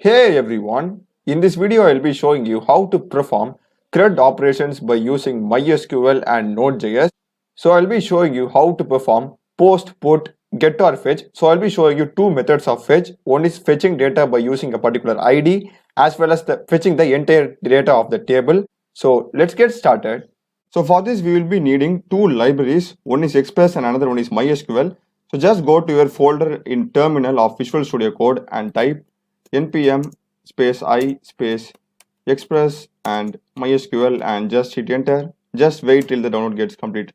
Hey everyone, in this video I'll be showing you how to perform CRUD operations by using MySQL and Node.js. So I'll be showing you how to perform post, put, get or fetch. So I'll be showing you two methods of fetch. One is fetching data by using a particular ID as well as fetching the entire data of the table. So let's get started. So for this we will be needing two libraries. One is Express and another one is MySQL. So just go to your folder in terminal of Visual Studio Code and type npm space I space express and mysql and just hit enter. Just wait till the download gets completed.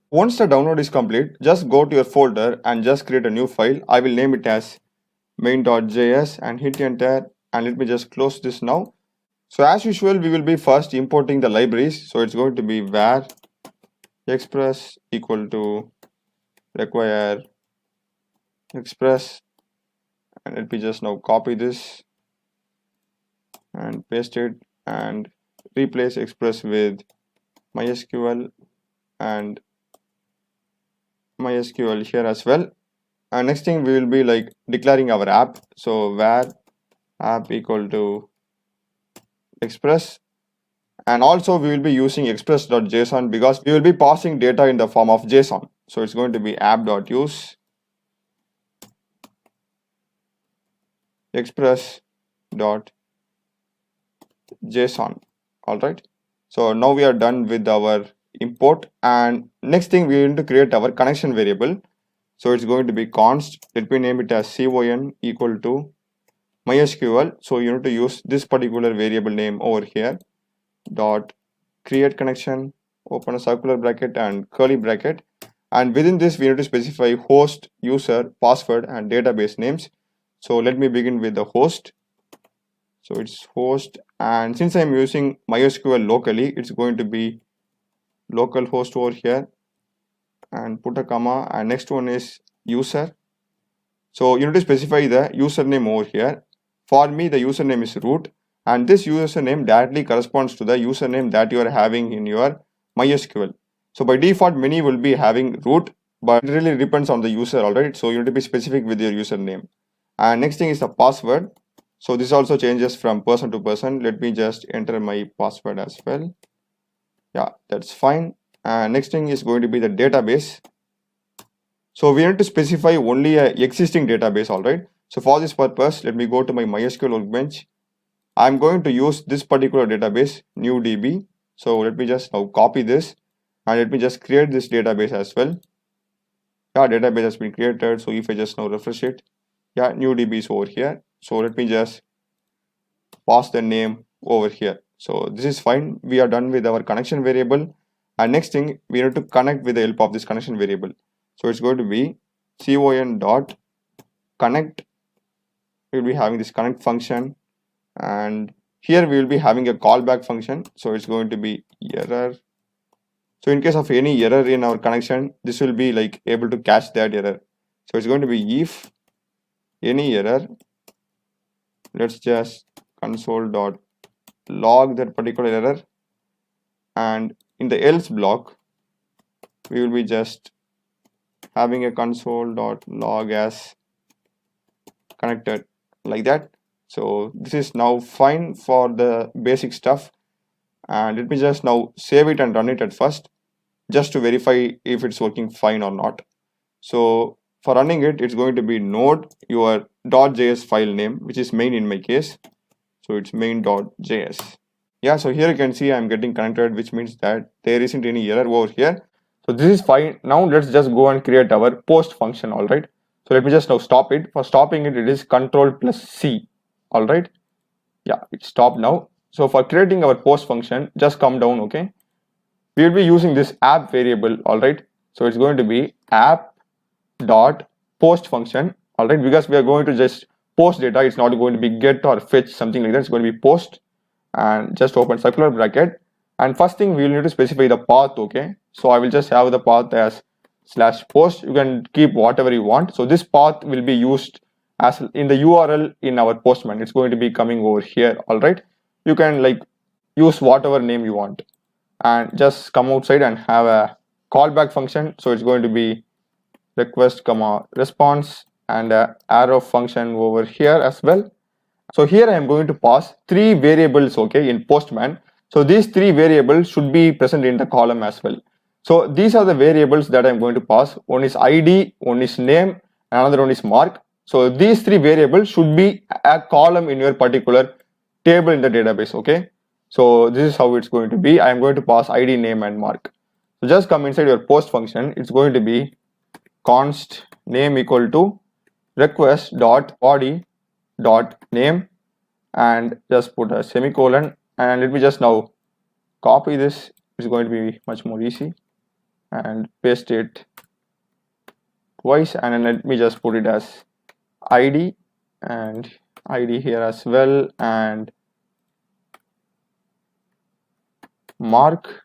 Once the download is complete, just go to your folder and just create a new file. I will name it as main.js and hit enter, and let me just close this now. So as usual, we will be first importing the libraries. So it's going to be var express equal to require express, and let me just now copy this and paste it and replace express with mysql and mysql here as well. And next thing we will be like declaring our app. So var app equal to express, and also we will be using express.json because we will be passing data in the form of json. So it's going to be app.use express.json. All right, so now we are done with our import, and next thing we need to create our connection variable. So it's going to be const, let me name it as con equal to mysql. So you need to use this particular variable name over here, dot create connection, open a circular bracket and curly bracket, and within this we need to specify host, user, password and database names. So let me begin with the host. So it's host, and since I'm using MySQL locally, it's going to be localhost over here, and put a comma, and next one is user. So you need to specify the username over here. For me, the username is root, and this username directly corresponds to the username that you are having in your MySQL. So by default, many will be having root, but it really depends on the user, alright? So you need to be specific with your username. And next thing is the password. So this also changes from person to person. Let me just enter my password as well. Yeah, that's fine. And next thing is going to be the database. So we need to specify only a existing database, all right? So for this purpose, let me go to my MySQL workbench. I'm going to use this particular database, new DB. So let me just now copy this, and let me just create this database as well. Yeah, database has been created. So if I just now refresh it, yeah, new DB is over here. So let me just pass the name over here. So this is fine. We are done with our connection variable. And next thing, we need to connect with the help of this connection variable. So it's going to be con dot connect. We'll be having this connect function, and here we will be having a callback function. So it's going to be error. So in case of any error in our connection, this will be like able to catch that error. So it's going to be if any error, let's just console dot log that particular error, and in the else block we will be just having a console dot log as connected, like that. So this is now fine for the basic stuff, and let me just now save it and run it at first just to verify if it's working fine or not. So for running it, it's going to be node your .js file name, which is main in my case. So it's main.js. Yeah, so here you can see I'm getting connected, which means that there isn't any error over here. So this is fine. Now let's just go and create our post function, all right? So let me just now stop it. For stopping it, it is Control plus C, all right? Yeah, it stopped now. So for creating our post function, just come down, okay? We will be using this app variable, all right? So it's going to be app dot post function, all right? Because we are going to just post data, it's not going to be get or fetch, something like that. It's going to be post, and just open circular bracket. And first thing we will need to specify the path, okay? So I will just have the path as /post. You can keep whatever you want. So this path will be used as in the URL in our Postman. It's going to be coming over here, all right? You can like use whatever name you want, and just come outside and have a callback function. So it's going to be request comma response, and a arrow function over here as well. So here I am going to pass three variables, okay, in Postman. So these three variables should be present in the column as well. So these are the variables that I'm going to pass. One is ID, one is name, another one is mark. So these three variables should be a column in your particular table in the database, okay. So this is how it's going to be. I'm going to pass ID, name and mark. So just come inside your post function. It's going to be const name equal to request dot body dot name and just put a semicolon, and let me just now copy this. It's going to be much more easy, and paste it twice, and then let me just put it as ID and ID here as well, and mark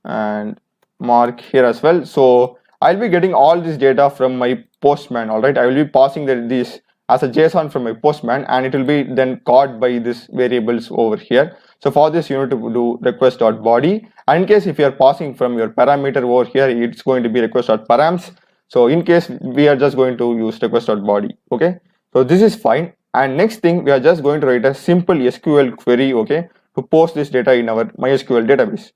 and mark here as well. So I'll be getting all this data from my Postman. All right, I will be passing this as a JSON from my Postman, and it will be then caught by these variables over here. So for this, you need to do request.body, and in case if you are passing from your parameter over here, it's going to be request.params. So in case we are just going to use request.body, okay. So this is fine. And next thing, we are just going to write a simple SQL query, okay, to post this data in our MySQL database.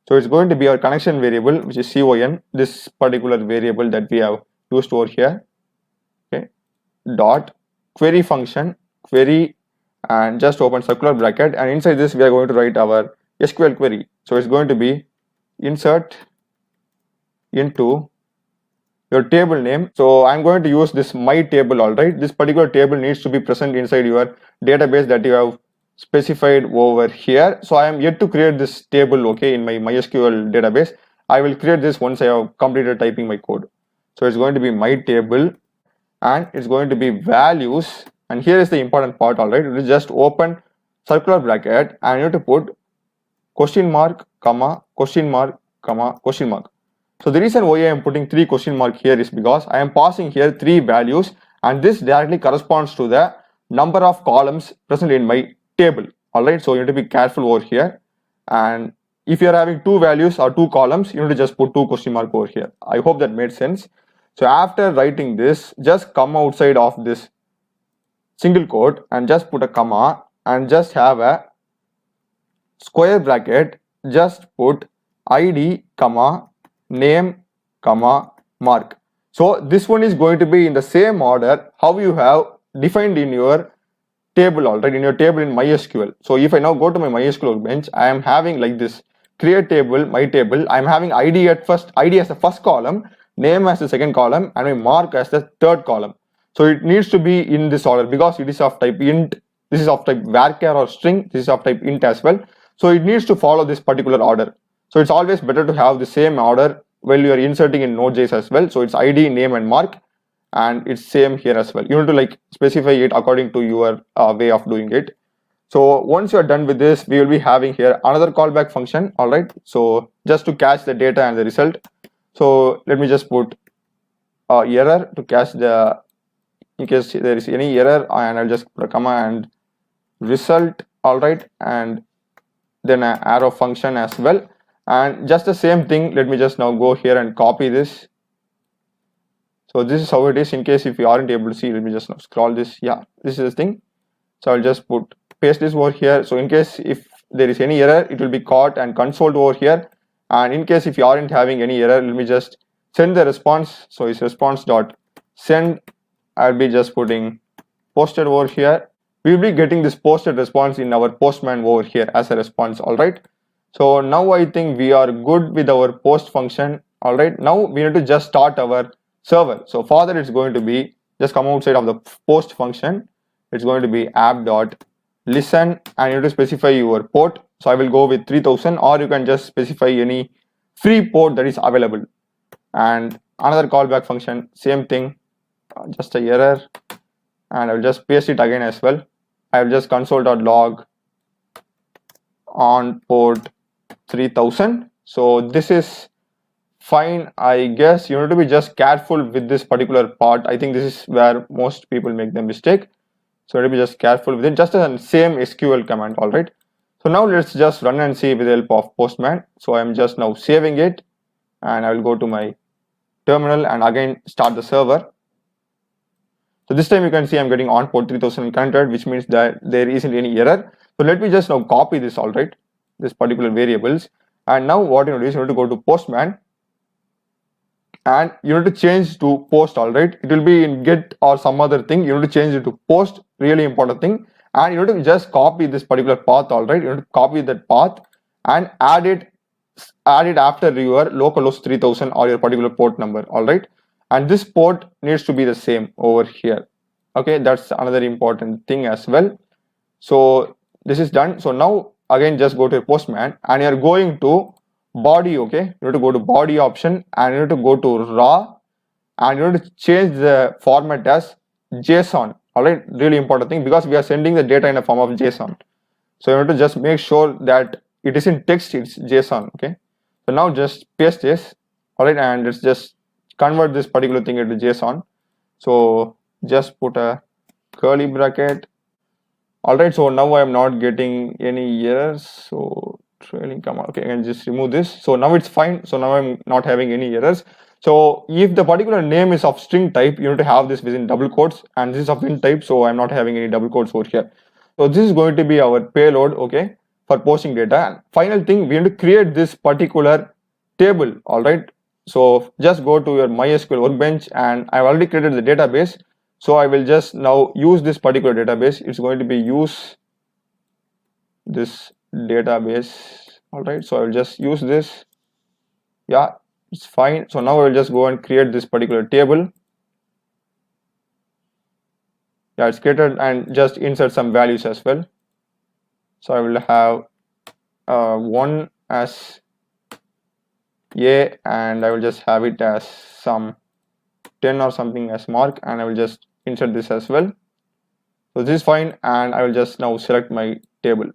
So it's going to be our connection variable, which is con, this particular variable that we have used over here, okay, dot query function, query, and just open circular bracket, and inside this we are going to write our SQL query. So it's going to be insert into your table name. So I'm going to use this my table. All right, this particular table needs to be present inside your database that you have specified over here. So I am yet to create this table, okay, in my MySQL database. I will create this once I have completed typing my code. So it's going to be my table, and it's going to be values, and here is the important part. All right, you just open circular bracket, and you have to put question mark, comma, question mark, comma, question mark. So the reason why I am putting three question mark here is because I am passing here three values, and this directly corresponds to the number of columns present in my table. All right, so you need to be careful over here, and if you are having two values or two columns, you need to just put two question mark over here. I hope that made sense. So after writing this, just come outside of this single quote and just put a comma and just have a square bracket, just put ID, comma, name, comma, mark. So this one is going to be in the same order how you have defined in your table, all right, in your table in MySQL. So if I now go to my MySQL bench, I am having like this create table, my table. I am having ID at first, ID as the first column, name as the second column, and my mark as the third column. So it needs to be in this order because it is of type int, this is of type varchar or string, this is of type int as well. So it needs to follow this particular order. So it's always better to have the same order while you are inserting in Node.js as well. So it's ID, name and mark, and it's same here as well. You need to like specify it according to your way of doing it. So once you are done with this, we will be having here another callback function. All right, so just to catch the data and the result. So let me just put error to catch the, in case there is any error, and I'll just put a comma and result. All right, and then an arrow function as well, and just the same thing. Let me just now go here and copy this. So this is how it is. In case if you aren't able to see, let me just now scroll this. Yeah, this is the thing. So I'll just paste this over here. So in case if there is any error, it will be caught and consoled over here. And in case if you aren't having any error, let me just send the response. So it's response dot send. I'll be just putting posted over here. We'll be getting this posted response in our Postman over here as a response. All right. So now I think we are good with our post function. All right. Now we need to just start our server. So for that, it's going to be just come outside of the post function. It's going to be app.listen, and you have to specify your port. So I will go with 3000, or you can just specify any free port that is available. And another callback function, same thing, just a error, and I will just paste it again as well. I will just console.log on port 3000. So this is fine. I guess you need to be just careful with this particular part. I think this is where most people make the mistake. So let me just careful with it, just the same SQL command. All right. So now let's just run and see with the help of Postman. So I'm just now saving it, and I will go to my terminal and again start the server. So this time you can see I'm getting on port 3000 connected, which means that there isn't any error. So let me just now copy this, all right, this particular variables. And now what you need is you need to go to Postman and you need to change to post, all right. It will be in get or some other thing. You need to change it to post, really important thing. And you need to just copy this particular path, all right. You need to copy that path and add it after your localhost 3000 or your particular port number, all right. And this port needs to be the same over here. Okay, that's another important thing as well. So this is done. So now again just go to Postman and you're going to body. Okay, you need to go to body option and you need to go to raw and you need to change the format as JSON. All right, really important thing because we are sending the data in a form of JSON. So you have to just make sure that it is in text, it's JSON. Okay, so now just paste this, all right, and let's just convert this particular thing into JSON. So just put a curly bracket. All right, so now I am not getting any errors. So trailing comma, okay, and just remove this. So now it's fine. So now I'm not having any errors. So if the particular name is of string type, you need to have this within double quotes, and this is of int type, so I'm not having any double quotes over here. So this is going to be our payload, okay, for posting data. And final thing, we need to create this particular table, all right. So just go to your MySQL workbench, and I've already created the database. So I will just now use this particular database. It's going to be use this database, all right. So I will just use this. Yeah, it's fine. So now I will just go and create this particular table. Yeah, it's created, and just insert some values as well. So I will have 1 as A, and I will just have it as some 10 or something as mark, and I will just insert this as well. So this is fine, and I will just now select my table.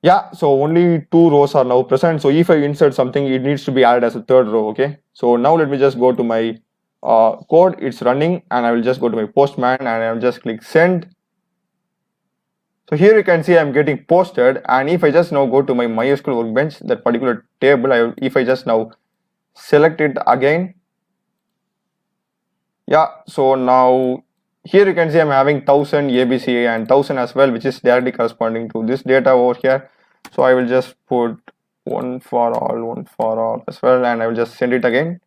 Yeah, so only 2 rows are now present. So if I insert something, it needs to be added as a third row. Okay, so now let me just go to my code. It's running, and I will just go to my Postman and I will just click send. So here you can see I'm getting posted, and if I just now go to my MySQL workbench, that particular table, if I just now select it again, yeah, so now here you can see I'm having 1000 ABC and 1000 as well, which is directly corresponding to this data over here. So I will just put one for all as well, and I will just send it again.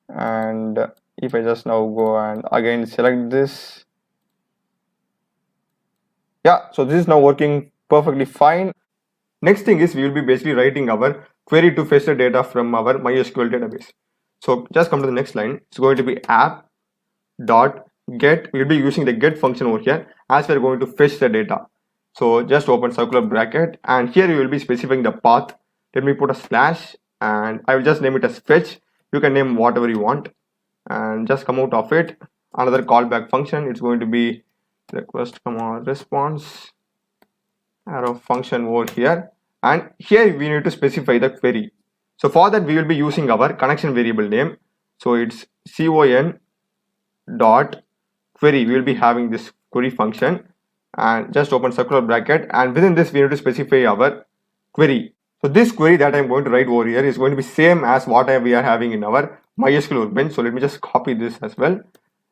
And if I just now go and again select this, yeah, so this is now working perfectly fine. Next thing is we will be basically writing our query to fetch the data from our MySQL database. So just come to the next line. It's going to be app dot get. We'll be using the get function over here as we're going to fetch the data. So just open circular bracket, and here you will be specifying the path. Let me put a slash, and I will just name it as fetch. You can name whatever you want, and just come out of it. Another callback function. It's going to be request comma response arrow function over here, and here we need to specify the query. So for that we will be using our connection variable name. So it's con dot query. We will be having this query function, and just open circular bracket, and within this we need to specify our query. So this query that I'm going to write over here is going to be same as what we are having in our MySQL workbench. So let me just copy this as well.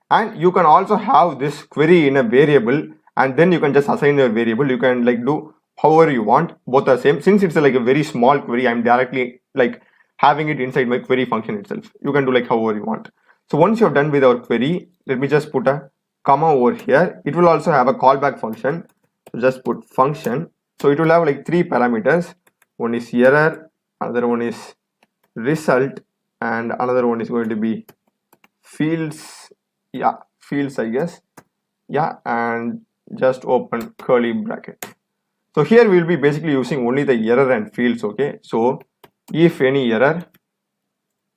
And you can also have this query in a variable, and then you can just assign your variable. You can like do however you want. Both are same. Since it's like a very small query, I'm directly like having it inside my query function itself. You can do like however you want. So once you're done with our query, let me just put a comma over here. It will also have a callback function. So just put function. So it will have like 3 parameters. One is error, another one is result, and another one is going to be fields. Yeah, fields, I guess. Yeah, and just open curly bracket. So here we will be basically using only the error and fields. Okay, so if any error,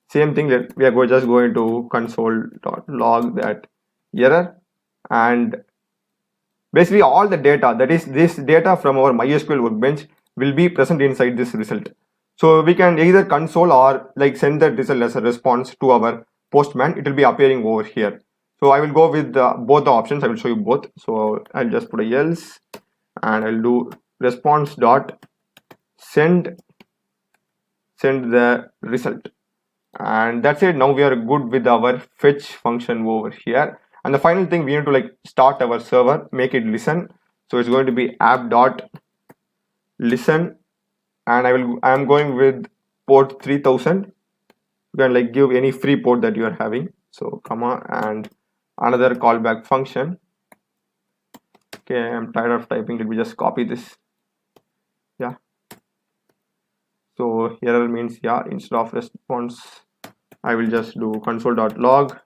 same thing that we are just going to console.log that error, and basically all the data, that is this data from our MySQL workbench, will be present inside this result. So we can either console or like send that result as a response to our Postman. It will be appearing over here. So I will go with both the options. I will show you both. So I'll just put a else, and I'll do response dot send the result. And that's it. Now we are good with our fetch function over here. And the final thing, we need to like start our server, make it listen. So it's going to be app dot listen, and I am going with port 3000. You can like give any free port that you are having. So comma and another callback function. Okay, I'm tired of typing. Let me just copy this. Yeah. So error means, yeah, instead of response, I will just do console.log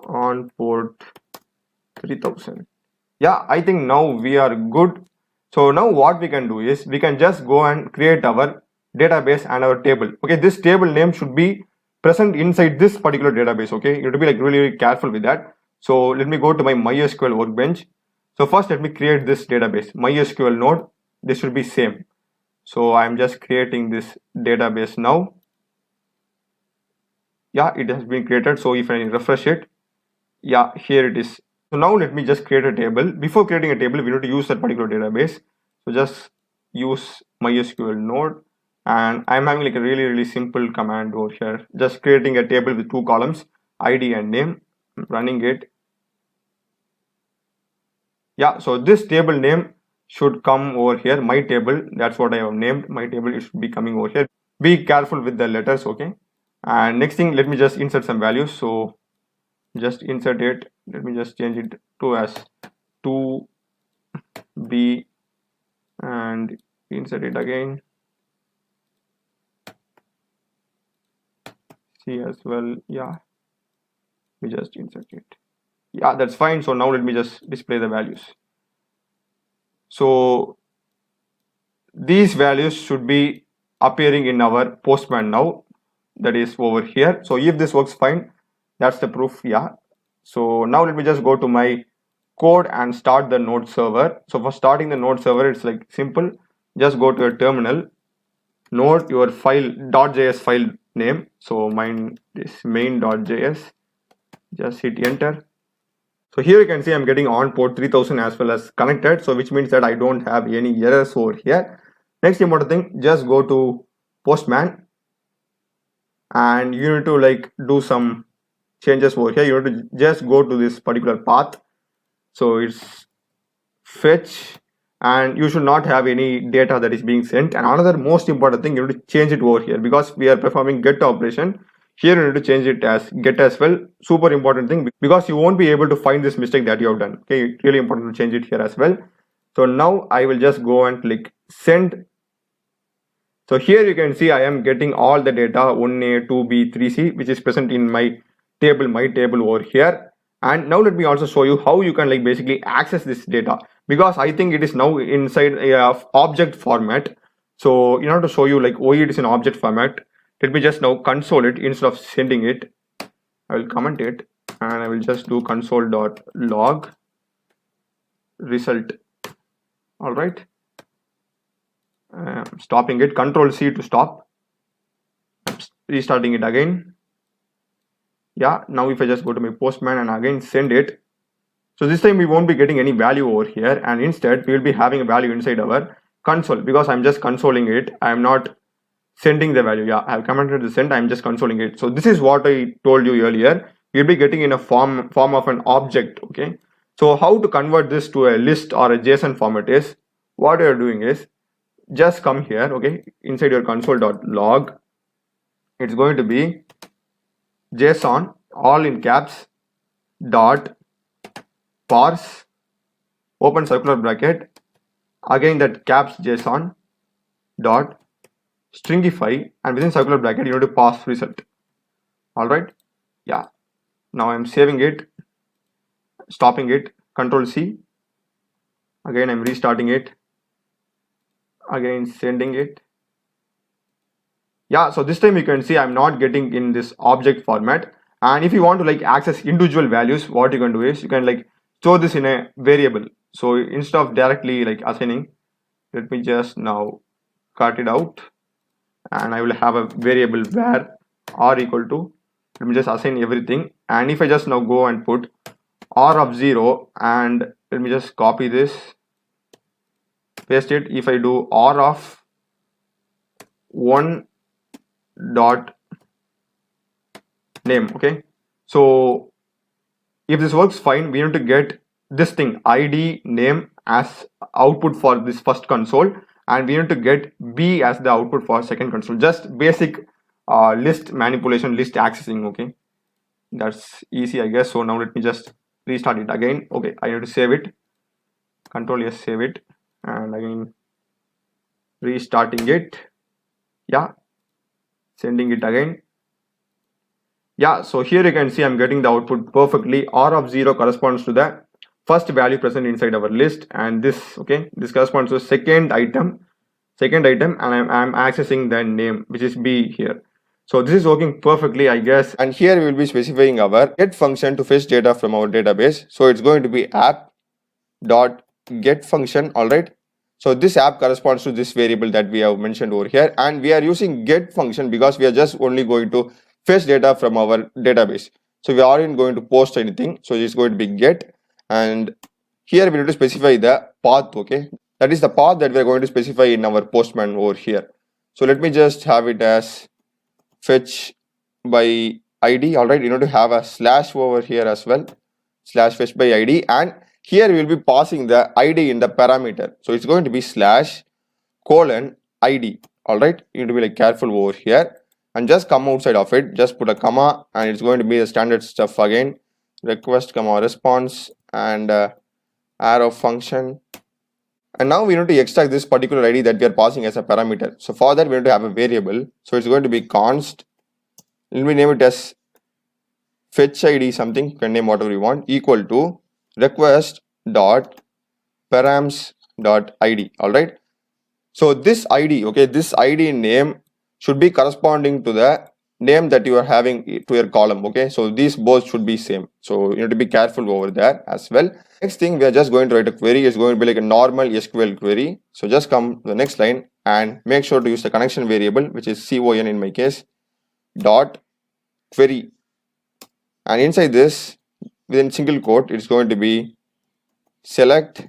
on port 3000. Yeah, I think now we are good. So now what we can do is we can just go and create our database and our table. Okay, this table name should be present inside this particular database. Okay, you have to be like really careful with that. So let me go to my MySQL workbench. So first let me create this database, MySQL node. This should be same. So I'm just creating this database now. Yeah, it has been created. So if I refresh it, yeah, here it is. So now let me just create a table. Before creating a table, we need to use that particular database. So just use MySQL node, and I'm having like a really simple command over here. Just creating a table with 2 columns, ID and name. Running it. Yeah, so this table name should come over here. My table, that's what I have named. My table, it should be coming over here. Be careful with the letters, okay? And next thing, let me just insert some values. So just insert it. Let me just change it to as 2b and insert it again. C as well. Yeah, we just insert it. Yeah, that's fine. So now let me just display the values. So these values should be appearing in our Postman now, that is over here. So if this works fine, that's the proof. Yeah. So now let me just go to my code and start the node server. So for starting the node server, it's like simple. Just go to a terminal, node your file .js file name. So mine is main.js. Just hit enter. So here you can see I'm getting on port 3000 as well as connected. So which means that I don't have any errors over here. Next important thing, just go to Postman and you need to like do some changes over here. You need to just go to this particular path. So it's fetch, and you should not have any data that is being sent. And another most important thing, you need to change it over here because we are performing get operation. Here you need to change it as get as well. Super important thing because you won't be able to find this mistake that you have done. Okay, really important to change it here as well. So now I will just go and click send. So here you can see I am getting all the data 1A, 2B, 3C, which is present in my table over here. And now let me also show you how you can like basically access this data, because I think it is now inside a object format. So in order to show you like why it is in object format, let me just now console it instead of sending it. I will comment it and I will just do console.log result. All right. Stopping it, Control C to stop. Restarting it again. Yeah, now if I just go to my Postman and again send it, so this time we won't be getting any value over here, and instead we will be having a value inside our console because I'm just consoling it. I'm not sending the value. Yeah, I've commented the send, I'm just consoling it. So this is what I told you earlier. You'll be getting in a form of an object. Okay, so how to convert this to a list or a JSON format is, what you're doing is just come here. Okay, inside your console.log, it's going to be JSON all in caps dot parse open circular bracket, again that caps JSON dot stringify, and within circular bracket you need to pass result. All right. Yeah, now I'm saving it, stopping it, Control C, again I'm restarting it, again sending it. Yeah, so this time you can see I'm not getting in this object format. And if you want to like access individual values, what you can do is you can like store this in a variable. So instead of directly like assigning, let me just now cut it out and I will have a variable where r equal to, let me just assign everything. And if I just now go and put r of 0, and let me just copy this, paste it. If I do r of 1, dot name. Okay, so if this works fine, we need to get this thing id name as output for this first console, and we need to get b as the output for second console. Just basic list manipulation, list accessing. Okay, that's easy, I guess. So now let me just restart it again. Okay, I need to save it. Control S, save it, and again restarting it. Yeah, sending it again. Yeah, so here you can see I'm getting the output perfectly. R of 0 corresponds to the first value present inside our list, and this, okay, this corresponds to second item, and I'm accessing the name, which is B here. So this is working perfectly, I guess. And here we will be specifying our get function to fetch data from our database. So it's going to be app dot get function. All right, so this app corresponds to this variable that we have mentioned over here, and we are using get function because we are just only going to fetch data from our database. So we aren't going to post anything, so it's going to be get, and here we need to specify the path. Okay, that is the path that we are going to specify in our Postman over here. So let me just have it as fetch by id. All right, you need to have a slash over here as well, slash fetch by id, and here we will be passing the id in the parameter. So it's going to be slash colon id. All right, you need to be like careful over here, and just come outside of it, just put a comma, and it's going to be the standard stuff again, request comma response, and arrow function. And now we need to extract this particular id that we are passing as a parameter. So for that we need to have a variable. So it's going to be const, let me name it as fetch id something, you can name whatever you want, equal to request dot params dot id. All right, so this id, okay, this id name should be corresponding to the name that you are having to your column. Okay, so these both should be same, so you need to be careful over there as well. Next thing, we are just going to write a query. It's going to be like a normal SQL query. So just come to the next line and make sure to use the connection variable, which is con in my case, dot query, and inside this, within single quote, it's going to be select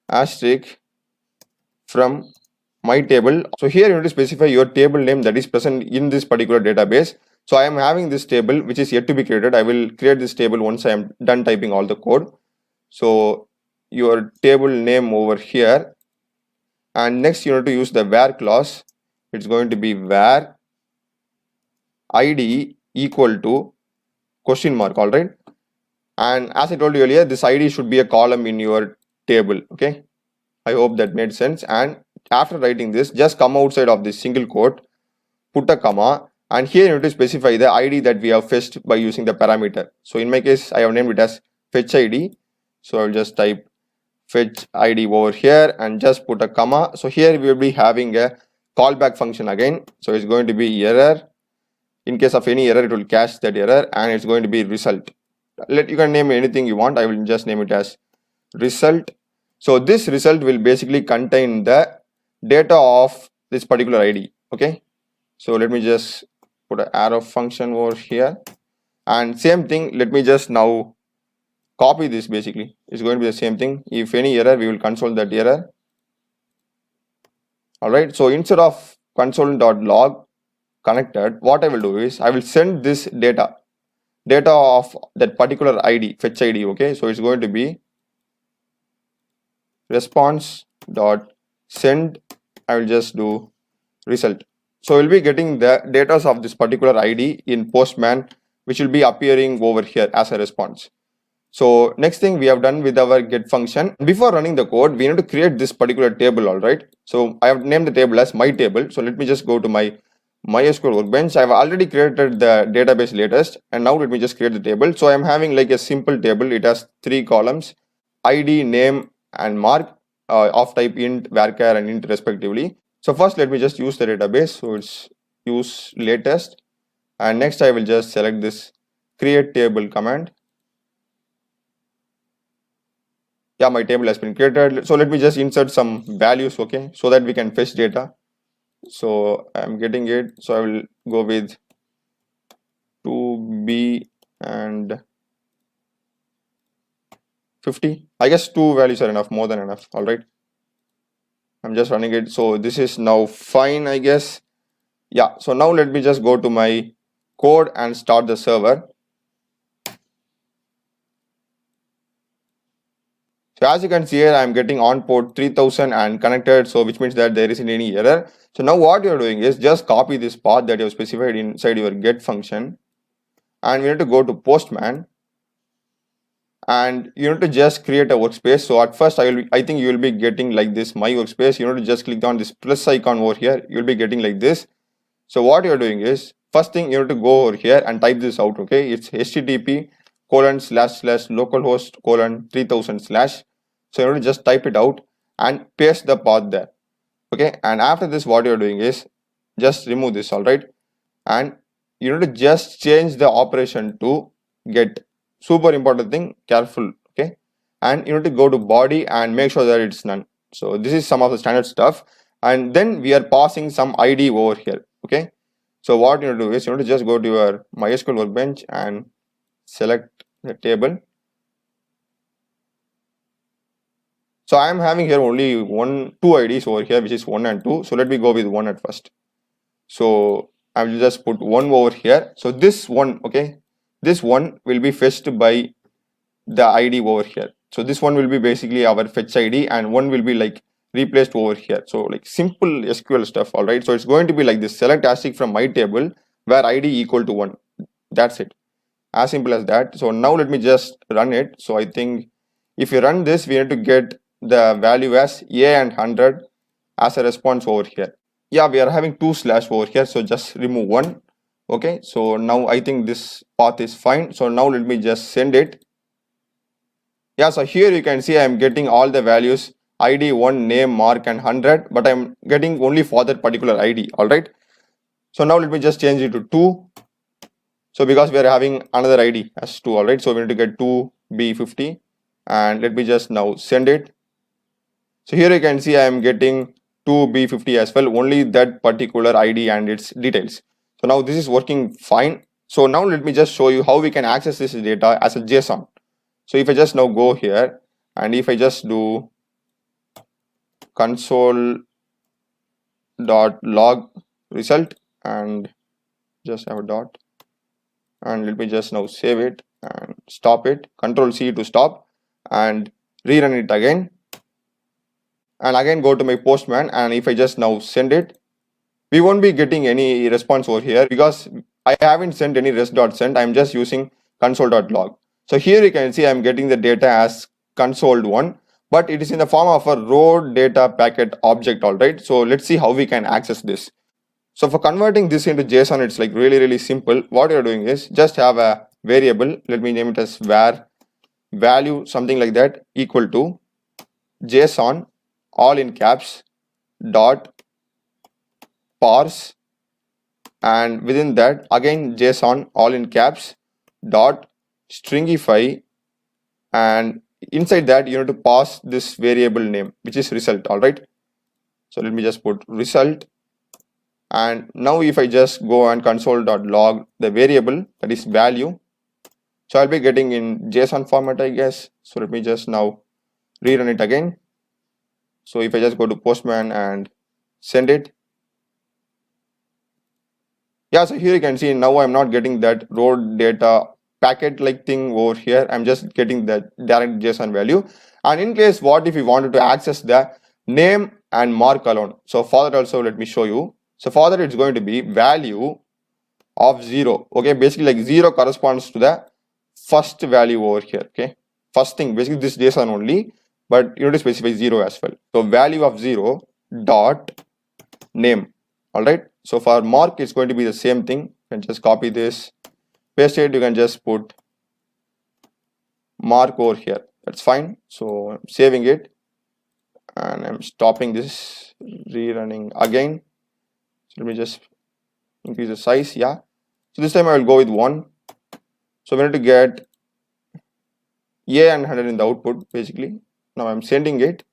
asterisk from my table. So here you need to specify your table name that is present in this particular database. So I am having this table which is yet to be created. I will create this table once I am done typing all the code. So your table name over here, and next you need to use the where clause. It's going to be where id equal to question mark. All right, and as I told you earlier, this id should be a column in your table. Okay, I hope that made sense. And after writing this, just come outside of this single quote, put a comma, and here you need to specify the id that we have fetched by using the parameter. So in my case, I have named it as fetch id. So I'll just type fetch id over here and just put a comma. So here we will be having a callback function again. So it's going to be error. In case of any error, it will catch that error, and it's going to be result. You can name anything you want. I will just name it as result. So this result will basically contain the data of this particular id. Okay, so let me just put an arrow function over here, and same thing, let me just now copy this. Basically it's going to be the same thing. If any error, we will console that error. All right, so instead of console.log connected, what I will do is I will send this data of that particular id, fetch id. Okay, so it's going to be response dot send, I will just do result. So we'll be getting the data of this particular id in Postman, which will be appearing over here as a response. So next thing we have done with our get function, before running the code, we need to create this particular table. All right, so I have named the table as my table. So let me just go to my MySQL workbench. I've already created the database latest, and now let me just create the table. So I'm having like a simple table. It has 3 columns, id, name, and mark, of type int, varchar, and int respectively. So first let me just use the database. So it's use latest, and next I will just select this create table command. Yeah, my table has been created. So let me just insert some values, okay, so that we can fetch data. So I'm getting it. So I will go with 2b and 50. I guess 2 values are enough, more than enough. All right, I'm just running it. So this is now fine, I guess. Yeah, so now let me just go to my code and start the server. So as you can see here, I'm getting on port 3000 and connected, so which means that there isn't any error. So now what you're doing is just copy this path that you have specified inside your get function, and we need to go to Postman, and you need to just create a workspace. So at first I think you will be getting like this, my workspace. You need to just click on this plus icon over here. You'll be getting like this. So what you're doing is, first thing you need to go over here and type this out. Okay, it's http://localhost:3000/. So you need to just type it out and paste the path there. Okay, and after this what you're doing is just remove this. All right, and you need to just change the operation to get. Super important thing, careful. Okay, and you need to go to body and make sure that it's none. So this is some of the standard stuff, and then we are passing some ID over here. Okay, so what you need to do is you need to just go to your MySQL workbench and select the table. So I am having here only two IDs over here, which is 1 and 2. So let me go with 1 at first. So I will just put 1 over here. So this one, okay, this one will be fetched by the ID over here. So this one will be basically our fetch ID, and one will be like replaced over here. So like simple SQL stuff. All right, so it's going to be like this: select asterisk from my table where ID equal to 1. That's it, as simple as that. So now let me just run it. So I think if you run this, we need to get the value as A and 100 as a response over here. Yeah, we are having 2/ over here, so just remove 1. Okay, so now I think this path is fine. So now let me just send it. Yeah, so here you can see I'm getting all the values: ID, 1, name, mark, and 100, but I'm getting only for that particular ID. All right, so now let me just change it to 2. So because we are having another ID as 2, all right, so we need to get 2B50, and let me just now send it. So here you can see I am getting 2B50 as well, only that particular ID and its details. So now this is working fine. So now let me just show you how we can access this data as a JSON. So if I just now go here, and if I just do console.log result and just have a dot, and let me just now save it and stop it, Control C to stop, and rerun it again, and again go to my Postman, and if I just now send it, we won't be getting any response over here because I haven't sent any res.send. I'm just using console.log. So here you can see I'm getting the data as console1, but it is in the form of a raw data packet object. All right, so let's see how we can access this. So for converting this into JSON, it's like really simple. What you're doing is just have a variable. Let me name it as var value, something like that, equal to JSON, all in caps, dot parse, and within that again JSON, all in caps, dot stringify, and inside that you need to pass this variable name, which is result. All right, so let me just put result, and now if I just go and console.log the variable, that is value, so I'll be getting in JSON format, I guess. So let me just now rerun it again. So if I just go to Postman and send it, yeah, so here you can see now I'm not getting that raw data packet like thing over here. I'm just getting that direct JSON value. And in case what if we wanted to access the name and mark alone, so for that also let me show you. So for that it's going to be value of 0. Okay, basically like 0 corresponds to the first value over here. Okay, first thing, basically this JSON only, but you need to specify 0 as well. So value of 0 dot name. All right, so for mark it's going to be the same thing. You can just copy this, paste it, you can just put mark over here. That's fine. So I'm saving it and I'm stopping this, rerunning again. So let me just increase the size. Yeah, so this time I will go with 1. So we need to get A and 100 in the output basically. Now I'm sending it.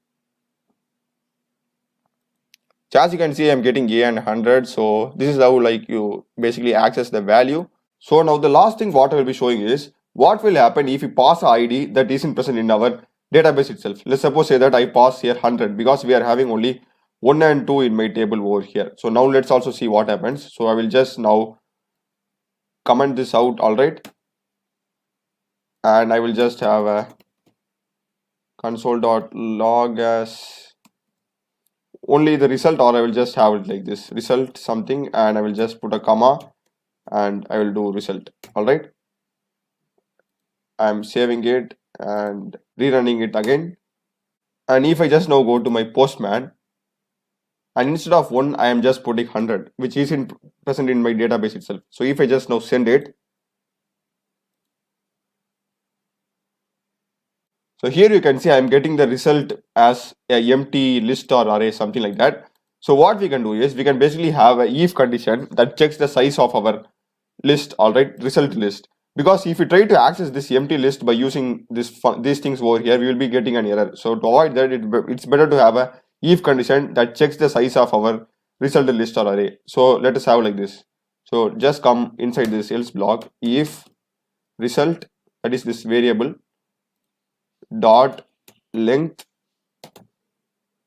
So as you can see I'm getting A and 100. So this is how like you basically access the value. So now the last thing what I will be showing is what will happen if you pass an ID that isn't present in our database itself. Let's suppose say that I pass here 100 because we are having only 1 and 2 in my table over here. So now let's also see what happens. So I will just now comment this out, all right, and I will just have a console.log as only the result, or I will just have it like this, result something, and I will just put a comma and I will do result. All right, I'm saving it and rerunning it again. And if I just now go to my Postman, and instead of 1 I am just putting 100, which is present in my database itself. So if I just now send it, so here you can see I am getting the result as a empty list or array, something like that. So what we can do is we can basically have a if condition that checks the size of our list, all right, result list. Because if you try to access this empty list by using these things over here, we will be getting an error. So to avoid that, it's better to have a if condition that checks the size of our result list or array. So let us have like this. So just come inside this else block, if result, that is this variable, dot length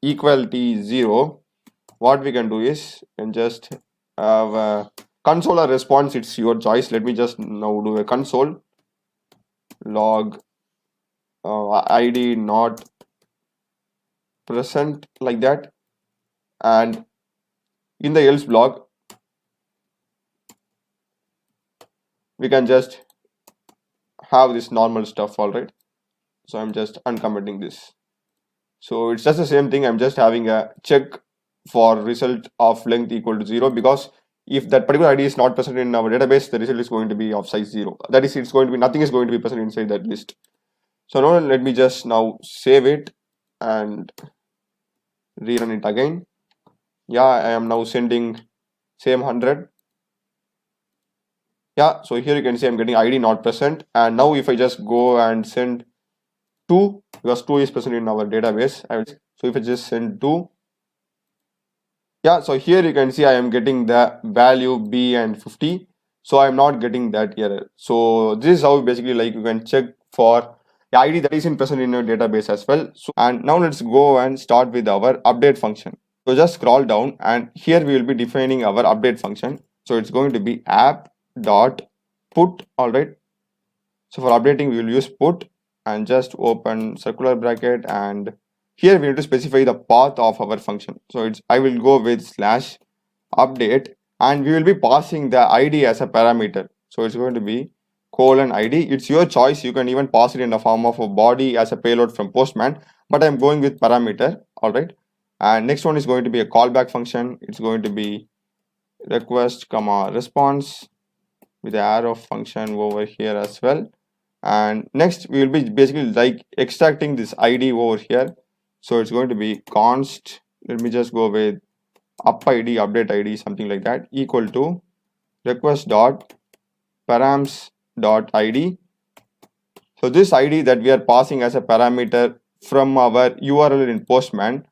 equal to 0. What we can do is and just have a console or response, it's your choice. Let me just now do a console log id not present, like that, and in the else block we can just have this normal stuff, all right. So I'm just uncommenting this. So it's just the same thing. I'm just having a check for result of length equal to 0, because if that particular ID is not present in our database, the result is going to be of size 0. That is, it's going to be, nothing is going to be present inside that list. So now let me just now save it and rerun it again. Yeah, I am now sending same 100. Yeah, so here you can see I'm getting ID not present. And now if I just go and send 2, because 2 is present in our database, so if I just send 2, yeah, so here you can see I am getting the value B and 50. So I'm not getting that error. So this is how basically like you can check for the ID that is present in your database as well. So, and now let's go and start with our update function. So just scroll down and here we will be defining our update function. So it's going to be app dot put, all right. So for updating we will use put and just open circular bracket, and here we need to specify the path of our function. So it's, I will go with slash update and we will be passing the ID as a parameter. So it's going to be colon ID. It's your choice. You can even pass it in the form of a body as a payload from Postman, but I'm going with parameter, all right. And next one is going to be a callback function. It's going to be request comma response with the arrow function over here as well. And next we will be basically like extracting this ID over here. So it's going to be const, let me just go with up ID, update ID, something like that, equal to request dot params dot ID. So this ID that we are passing as a parameter from our URL in Postman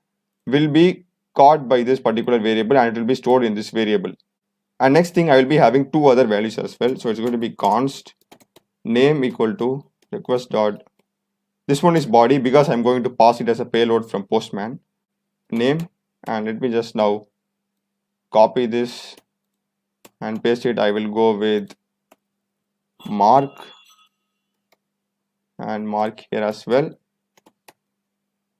will be caught by this particular variable and it will be stored in this variable. And next thing I will be having two other values as well. So it's going to be const name equal to request dot, this one is body because I'm going to pass it as a payload from Postman, name, and let me just now copy this and paste it. I will go with mark and mark here as well.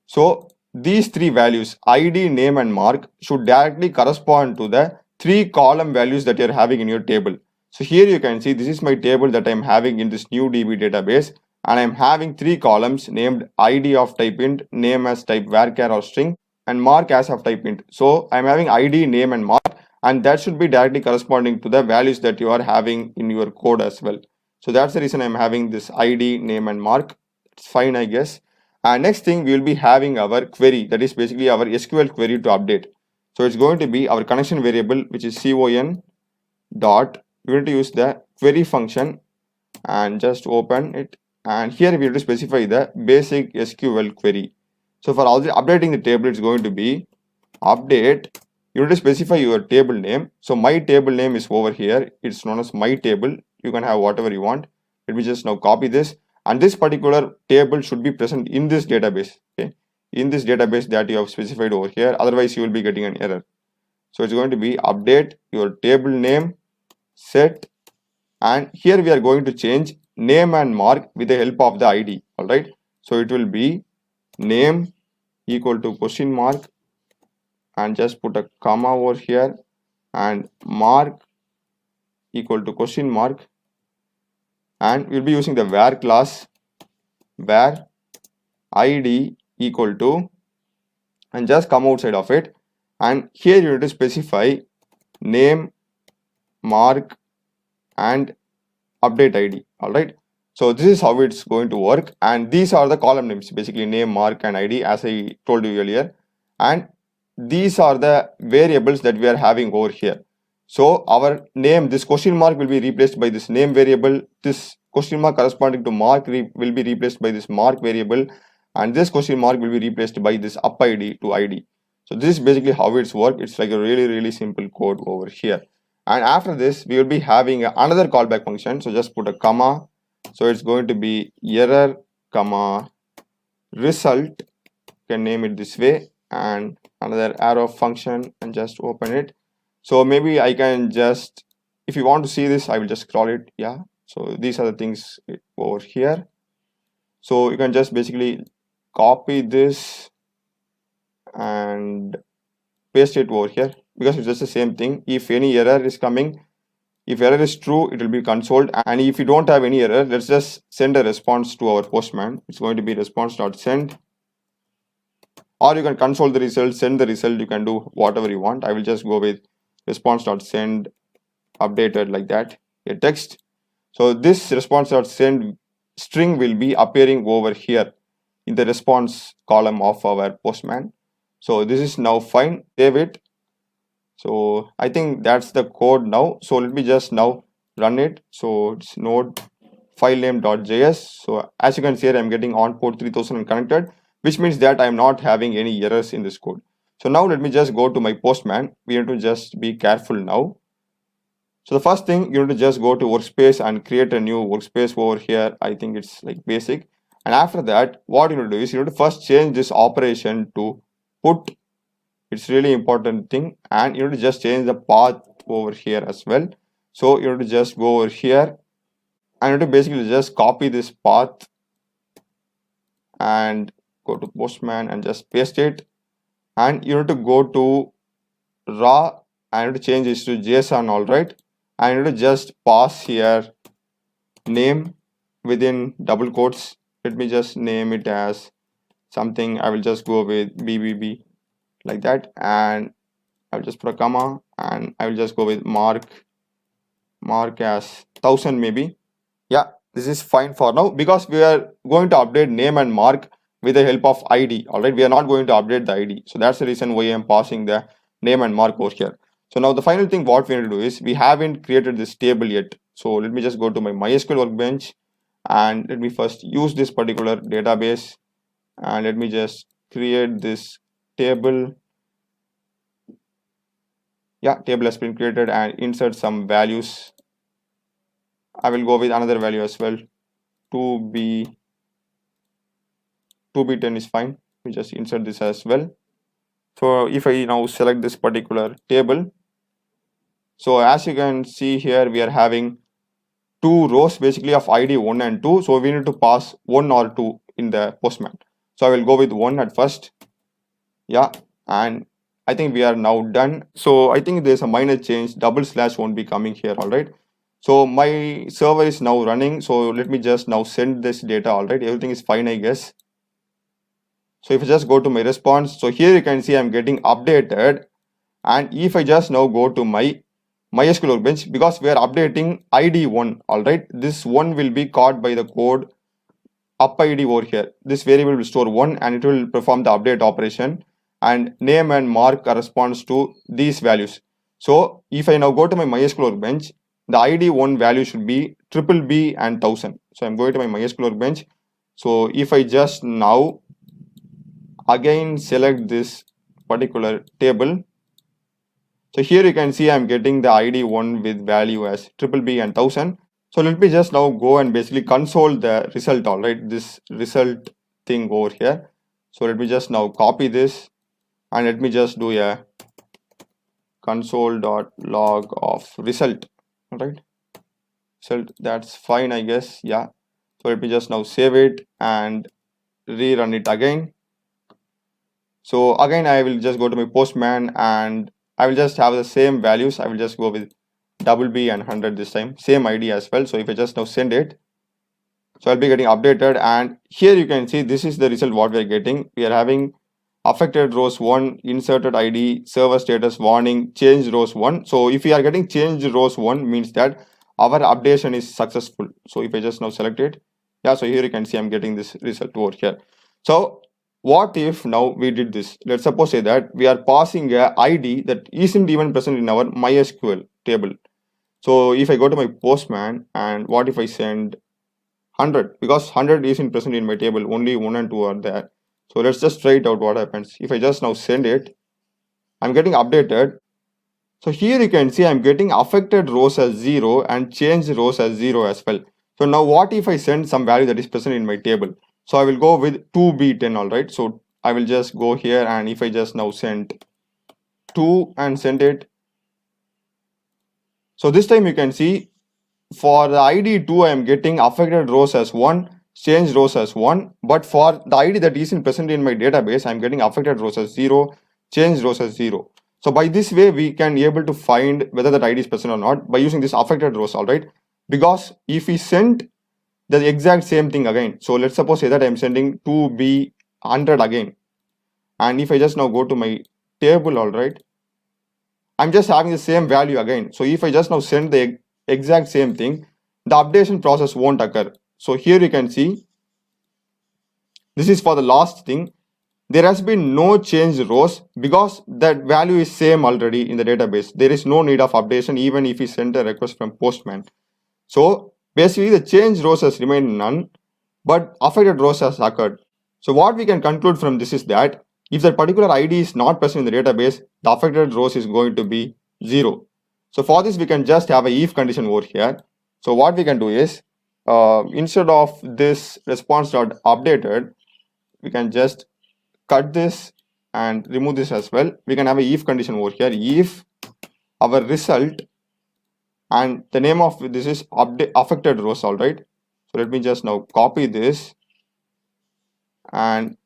So these three values, ID, name and mark, should directly correspond to the 3 column values that you're having in your table. So here you can see this is my table that I'm having in this new DB database, and I'm having 3 columns named ID of type int, name as type varchar or string, and mark as of type int. So I'm having ID, name and mark, and that should be directly corresponding to the values that you are having in your code as well. So that's the reason I'm having this ID, name and mark. It's fine, I guess. And next thing we will be having our query, that is basically our SQL query to update. So it's going to be our connection variable, which is con dot, we need to use the query function and just open it, and here we need to specify the basic SQL query. So for all the updating the table, it's going to be update, you need to specify your table name. So my table name is over here, it's known as my table. You can have whatever you want. Let me just now copy this, and this particular table should be present in this database. Okay, in this database that you have specified over here, otherwise you will be getting an error. So it's going to be update your table name set, and here we are going to change name and mark with the help of the ID. All right, so it will be name equal to question mark, and just put a comma over here, and mark equal to question mark, and we'll be using the var class where id equal to, and just come outside of it, and here you need to specify name, mark, and update id. All right, so this is how it's going to work, and these are the column names, basically name, mark, and id, as I told you earlier, and these are the variables that we are having over here. So our name, this question mark, will be replaced by this name variable, this question mark corresponding to mark will be replaced by this mark variable, and this question mark will be replaced by this up id to id. So this is basically how it's work. It's like a really simple code over here. And after this we will be having another callback function. So just put a comma, so it's going to be error comma result, can name it this way, and another arrow function, and just open it. So maybe I can just, if you want to see this, I will just scroll it. Yeah, so these are the things over here. So you can just basically copy this and paste it over here, because it's just the same thing. If any error is coming, if error is true, it will be consoled, and if you don't have any error, let's just send a response to our Postman. It's going to be response.send, or you can console the result, send the result, you can do whatever you want. I will just go with response.send updated, like that, a text. So this response.send string will be appearing over here in the response column of our Postman. So this is now fine, save it. So I think that's the code now. So let me just now run it. So it's node file name.js. So as you can see here, I'm getting on port 3000 and connected, which means that I'm not having any errors in this code. So now let me just go to my Postman. We need to just be careful now. So the first thing, you need to just go to workspace and create a new workspace over here. I think it's like basic. And after that, what you need to do is you need to first change this operation to put. It's really important thing, and you need to just change the path over here as well. So you need to just go over here, and you need to basically just copy this path and go to Postman and just paste it, and you need to go to raw and you need to change this to JSON. All right, and you need to just pass here name within double quotes. Let me just name it as something. I will just go with BBB, like that, and I'll just put a comma, and I will just go with mark as 1000 maybe. Yeah, this is fine for now, because we are going to update name and mark with the help of ID. All right, we are not going to update the ID. So that's the reason why I'm passing the name and mark over here. So now the final thing what we need to do is, we haven't created this table yet. So let me just go to my MySQL workbench, and let me first use this particular database, and let me just create this table. Yeah, table has been created, and insert some values. I will go with another value as well. 2b10 is fine. We just insert this as well. So if I now select this particular table, so as you can see here, we are having two rows basically of ID 1 and 2. So we need to pass 1 or 2 in the Postman. So I will go with 1 at first. Yeah, and I think we are now done. So I think there's a minor change, / won't be coming here. All right, so my server is now running. So let me just now send this data. All right, everything is fine, I guess. So if I just go to my response, so here you can see I'm getting updated. And if I just now go to my MySQL workbench, because we are updating ID 1, all right, this 1 will be caught by the code up ID over here. This variable will store 1 and it will perform the update operation, and name and mark corresponds to these values. So if I now go to my MySQL workbench, the ID 1 value should be BBB and 1000. So I'm going to my MySQL workbench. So if I just now again select this particular table, so here you can see I'm getting the ID 1 with value as BBB and 1000. So let me just now go and basically console the result. All right, this result thing over here. So let me just now copy this and let me just do a console.log of result. All right, result, that's fine, I guess. Yeah, so let me just now save it and rerun it again. So again, I will just go to my Postman and I will just have the same values. I will just go with double B and 100 this time, same ID as well. So if I just now send it, so I'll be getting updated, and here you can see this is the result what we're getting. We are having affected rows 1, inserted ID, server status warning, changed rows 1. So if we are getting changed rows 1 means that our updation is successful. So if I just now select it, yeah, so here you can see I'm getting this result over here. So what if now we did this? Let's suppose say that we are passing a ID that isn't even present in our MySQL table. So if I go to my Postman and what if I send 100, because 100 isn't present in my table, only 1 and 2 are there. So let's just try it out what happens. If I just now send it, I'm getting updated. So here you can see I'm getting affected rows as 0 and changed rows as 0 as well. So now what if I send some value that is present in my table? So I will go with 2B10, all right. So I will just go here and if I just now send 2 and send it. So this time you can see for the ID 2, I am getting affected rows as 1, changed rows as 1. But for the ID that isn't present in my database, I am getting affected rows as 0, changed rows as 0. So by this way, we can be able to find whether that ID is present or not by using this affected rows, all right? Because if we send the exact same thing again, so let's suppose say that I'm sending 2B100 again. And if I just now go to my table, all right, I'm just having the same value again. So if I just now send the exact same thing, the updation process won't occur. So here you can see, this is for the last thing. There has been no change rows because that value is same already in the database. There is no need of updation even if we send a request from Postman. So basically the change rows has remained none, but affected rows has occurred. So what we can conclude from this is that if that particular ID is not present in the database, the affected rows is going to be 0. So for this, we can just have a if condition over here. So what we can do is, instead of this response.updated, we can just cut this and remove this as well. We can have a if condition over here. If our result, and the name of this is affected rows, all right. So let me just now copy this and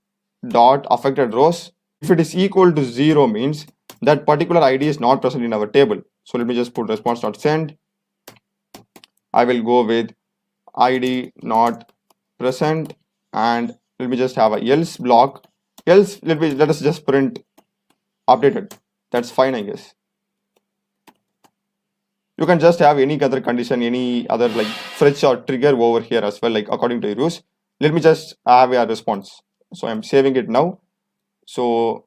dot affected rows. If it is equal to 0 means that particular ID is not present in our table. So let me just put response.send. I will go with ID not present and let me just have a else block. Else let us just print updated. That's fine, I guess. You can just have any other condition, any other like fetch or trigger over here as well, like according to your use. Let me just have a response. So I'm saving it now. So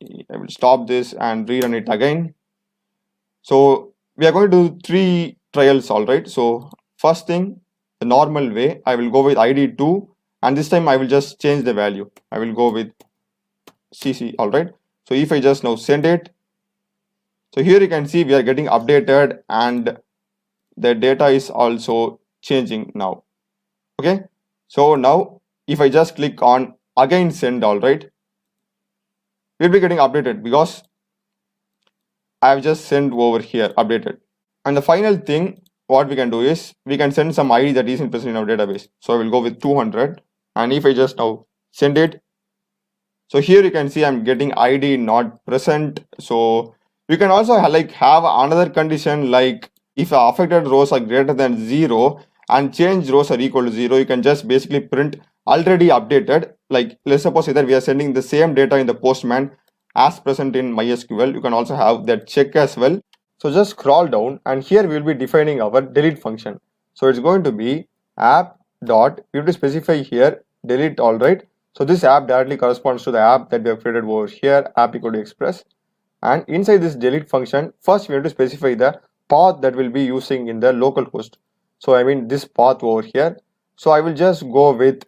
I will stop this and rerun it again. So we are going to do 3 trials, all right. So first thing, the normal way, I will go with ID2 and this time I will just change the value. I will go with CC, all right. So if I just now send it, so here you can see we are getting updated and the data is also changing now. Okay. So now if I just click on again send, all right, we'll be getting updated because I have just sent over here updated. And the final thing what we can do is we can send some ID that isn't present in our database. So I will go with 200 and if I just now send it, so here you can see I'm getting ID not present. So we can also have another condition, like if affected rows are greater than 0 and change rows are equal to 0, you can just basically print already updated. Like let's suppose that we are sending the same data in the Postman as present in MySQL. You can also have that check as well. So just scroll down and here we will be defining our delete function. So it's going to be app dot, we have to specify here delete, all right. So this app directly corresponds to the app that we have created over here, app equal to express. And inside this delete function, first we have to specify the path that we'll be using in the local host. So I mean this path over here. So I will just go with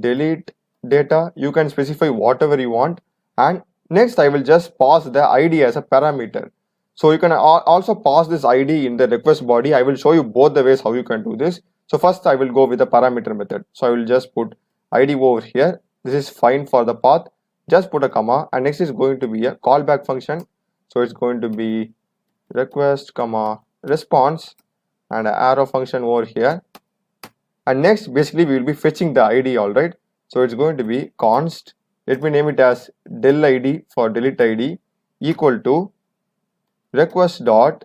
delete data. You can specify whatever you want. And next I will just pass the ID as a parameter. So you can also pass this ID in the request body. I will show you both the ways how you can do this. So first I will go with the parameter method. So I will just put ID over here. This is fine for the path. Just put a comma, and next is going to be a callback function. So it's going to be request comma response and an arrow function over here. And next basically we will be fetching the ID, all right. So it's going to be const, let me name it as del id for delete id, equal to request dot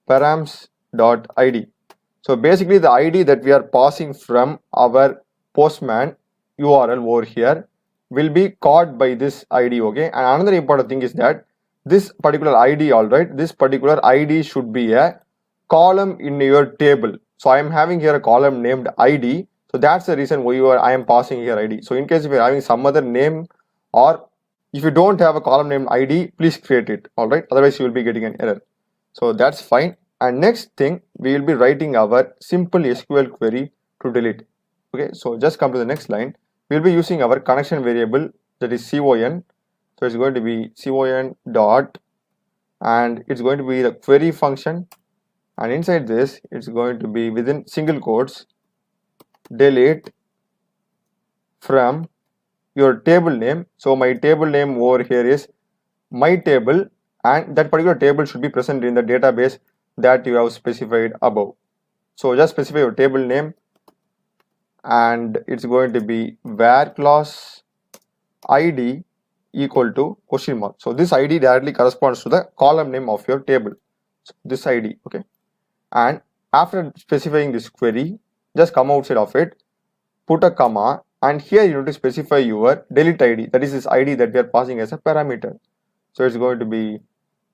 params dot id. So basically the ID that we are passing from our Postman URL over here will be caught by this ID, okay. And another important thing is that this particular ID, all right, this particular ID should be a column in your table. So I am having here a column named ID. So that's the reason why I am passing here ID. So in case if you're having some other name, or if you don't have a column named ID, please create it, all right. Otherwise you will be getting an error. So that's fine. And next thing, we will be writing our simple SQL query to delete. Okay, so just come to the next line. We will be using our connection variable, that is con. So it's going to be con dot, and it's going to be the query function. And inside this, it's going to be within single quotes, delete from your table name. So my table name over here is my table, and that particular table should be present in the database that you have specified above. So just specify your table name, and it's going to be where clause id equal to question mark. So this id directly corresponds to the column name of your table, so this id, okay. And after specifying this query, just come outside of it, put a comma, and here you need to specify your delete id, that is this id that we are passing as a parameter. So it's going to be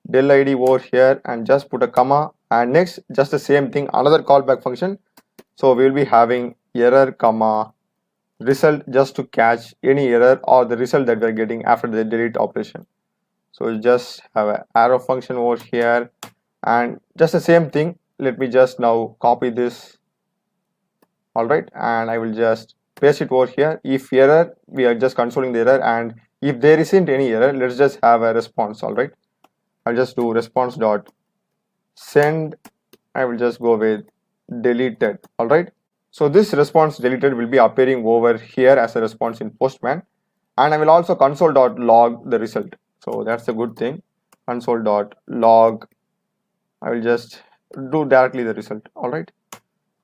del id over here, and just put a comma, and next just the same thing, another callback function. So we will be having error comma result, just to catch any error or the result that we are getting after the delete operation. So just have an arrow function over here, and just the same thing. Let me just now copy this, all right, and I will just paste it over here. If error, we are just consoling the error, and if there isn't any error, let's just have a response, all right. I'll just do response dot send. I will just go with deleted, all right. So this response deleted will be appearing over here as a response in Postman, and I will also console.log the result. So that's a good thing. Console.log, I will just do directly the result, all right.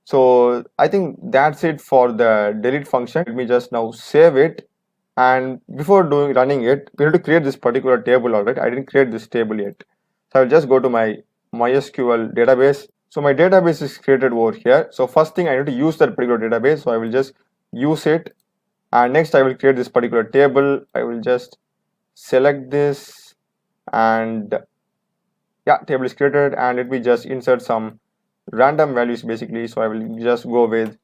So I think that's it for the delete function. Let me just now save it, and before running it, we have to create this particular table, all right. I didn't create this table yet, so I'll just go to my MySQL database. So my database is created over here. So first thing, I need to use that particular database, so I will just use it, and next I will create this particular table. I will just select this, and yeah, table is created, and let me just insert some random values basically. So I will just go with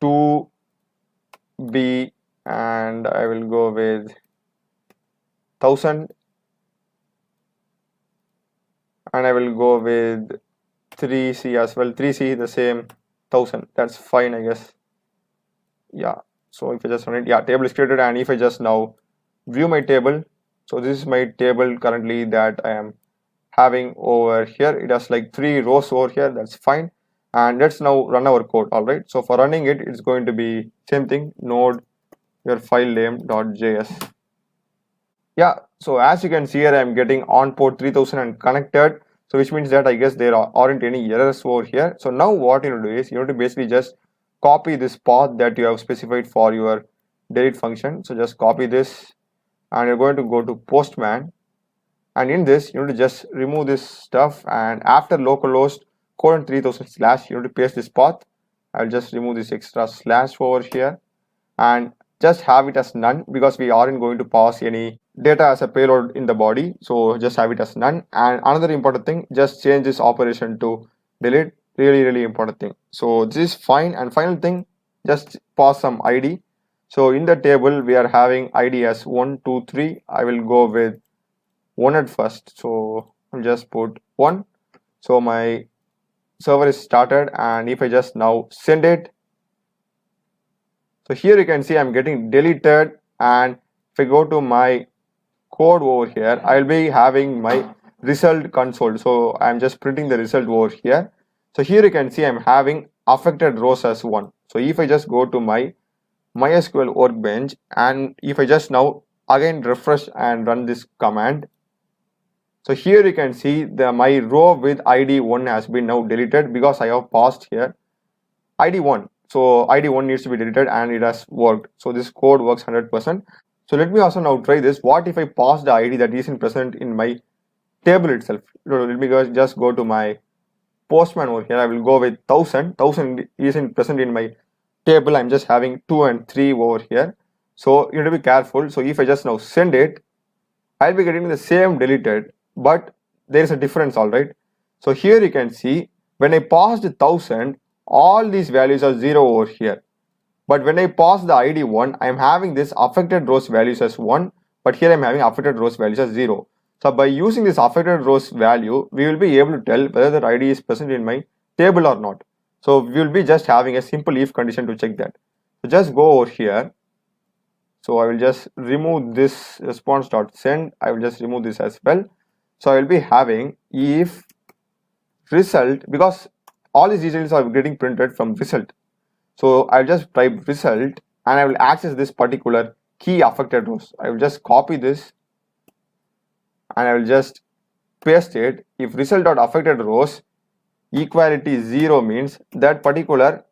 2b, and I will go with 1000, and I will go with 3c as well. 3c the same 1000, that's fine, I guess. Yeah, so if I just run it, yeah, table is created, and if I just now view my table, so this is my table currently that I am having over here. It has like 3 rows over here, that's fine. And let's now run our code, all right. So for running it, it's going to be same thing, node your file name.js. Yeah, so as you can see here, I'm getting on port 3000 and connected. So which means that I guess there aren't any errors over here. So now what you need to do is you need to basically just copy this path that you have specified for your delete function. So just copy this, and you're going to go to Postman, and in this you need to just remove this stuff, and after localhost colon 3000 slash, you need to paste this path. I'll just remove this extra slash over here, and just have it as none, because we aren't going to pass any data as a payload in the body. So just have it as none. And another important thing, just change this operation to delete. Really important thing. So this is fine. And final thing, just pass some ID. So in the table we are having ID as 1 2 3. I will go with 1 at first, so I'll just put 1. So my server is started, and if I just now send it, so here you can see I'm getting deleted, and if I go to my code over here, I'll be having my result console. So I'm just printing the result over here. So here you can see I'm having affected rows as 1. So if I just go to my MySQL workbench, and if I just now again refresh and run this command, so here you can see my row with ID 1 has been now deleted because I have passed here ID 1. So ID 1 needs to be deleted and it has worked. So this code works 100%. So let me also now try this. What if I pass the ID that isn't present in my table itself? Let me just go to my Postman over here. I will go with 1000. 1000 isn't present in my table. I'm just having 2 and 3 over here. So you need to be careful. So if I just now send it, I'll be getting the same deleted, but there is a difference, all right. So here you can see when I passed 1000, all these values are 0 over here. But when I pass the ID 1, I'm having this affected rows values as 1, but here I'm having affected rows values as 0. So by using this affected rows value, we will be able to tell whether the ID is present in my table or not. So we will be just having a simple if condition to check that. So just go over here. So I will just remove this response.send. I will just remove this as well. So I will be having if result, because all these details are getting printed from result. So I'll just type result and I will access this particular key affected rows. I will just copy this and I will just paste it. If result.affected rows equality 0 means that particular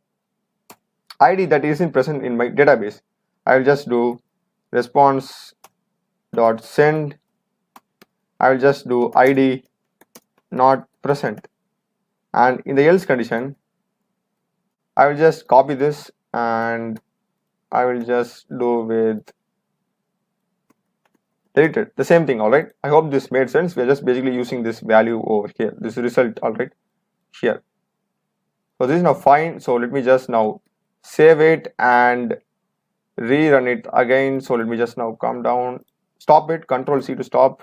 ID that isn't present in my database. I will just do response.send. I will just do ID not present, and in the else condition I will just copy this and I will just do with deleted, the same thing. All right, I hope this made sense. We are just basically using this value over here, this result, all right, here. So this is now fine. So let me just now save it and rerun it again. So let me just now come down, stop it, Control C to stop,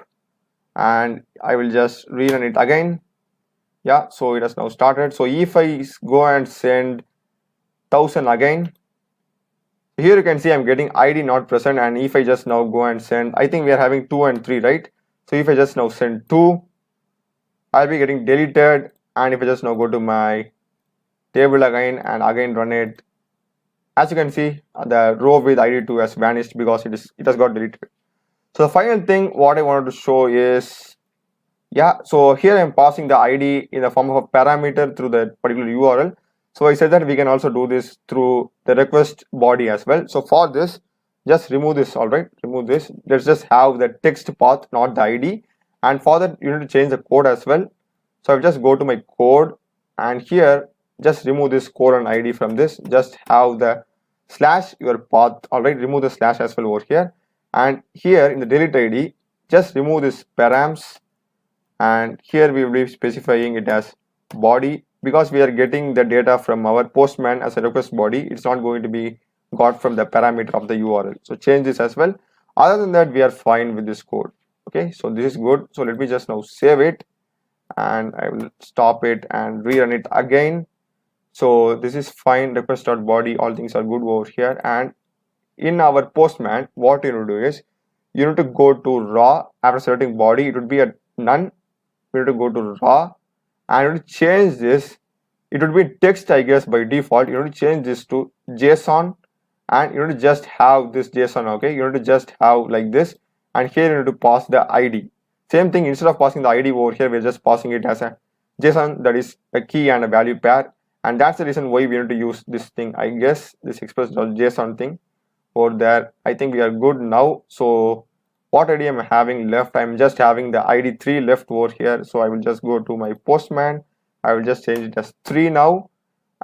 and I will just rerun it again. Yeah, so it has now started. So if I go and send 1000 again, here you can see I'm getting ID not present, and if I just now go and send, I think we are having 2 and 3, right? So if I just now send 2, I'll be getting deleted, and if I just now go to my table again and again run it, as you can see the row with ID 2 has vanished because it has got deleted. So the final thing what I wanted to show is, yeah, so here I'm passing the ID in the form of a parameter through the particular URL. So I said that we can also do this through the request body as well. So for this, just remove this, all right, remove this. Let's just have the text path, not the ID. And for that, you need to change the code as well. So I just go to my code and here, just remove this code and ID from this. Just have the slash your path, all right, remove the slash as well over here. And here in the delete ID, just remove this params. And here we will be specifying it as body, because we are getting the data from our Postman as a request body. It's not going to be got from the parameter of the URL. So change this as well. Other than that, we are fine with this code. Okay, so this is good. So let me just now save it and I will stop it and rerun it again. So this is fine, request.body, all things are good over here. And in our Postman, what you need to do is you need to go to raw. After selecting body, it would be a none. We need to go to raw and you need to change this. It would be text, I guess, by default. You need to change this to JSON and you need to just have this JSON. Okay, you need to just have like this, and here you need to pass the ID. Same thing, instead of passing the ID over here, we're just passing it as a JSON, that is a key and a value pair. And that's the reason why we need to use this thing, I guess, this express.json thing over there. I think we are good now. So what ID I'm having left, I'm just having the ID 3 left over here. So I will just go to my Postman. I will just change it as 3 now.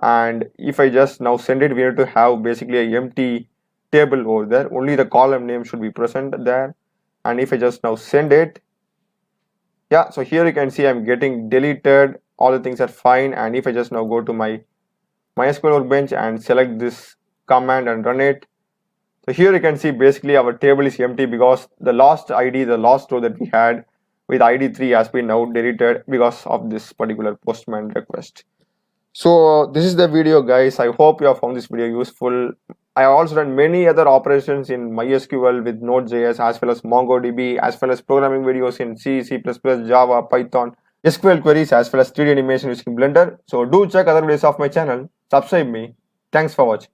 And if I just now send it, we need to have basically a empty table over there. Only the column name should be present there. And if I just now send it, yeah, so here you can see I'm getting deleted. All the things are fine. And if I just now go to my MySQL workbench and select this command and run it, so here you can see basically our table is empty because the last ID, the last row that we had with ID 3 has been now deleted because of this particular Postman request. So this is the video, guys. I hope you have found this video useful. I have also done many other operations in MySQL with Node.js, as well as MongoDB, as well as programming videos in C, C++, Java, Python, SQL queries, as well as 3D animation using Blender. So do check other videos of my channel. Subscribe me. Thanks for watching.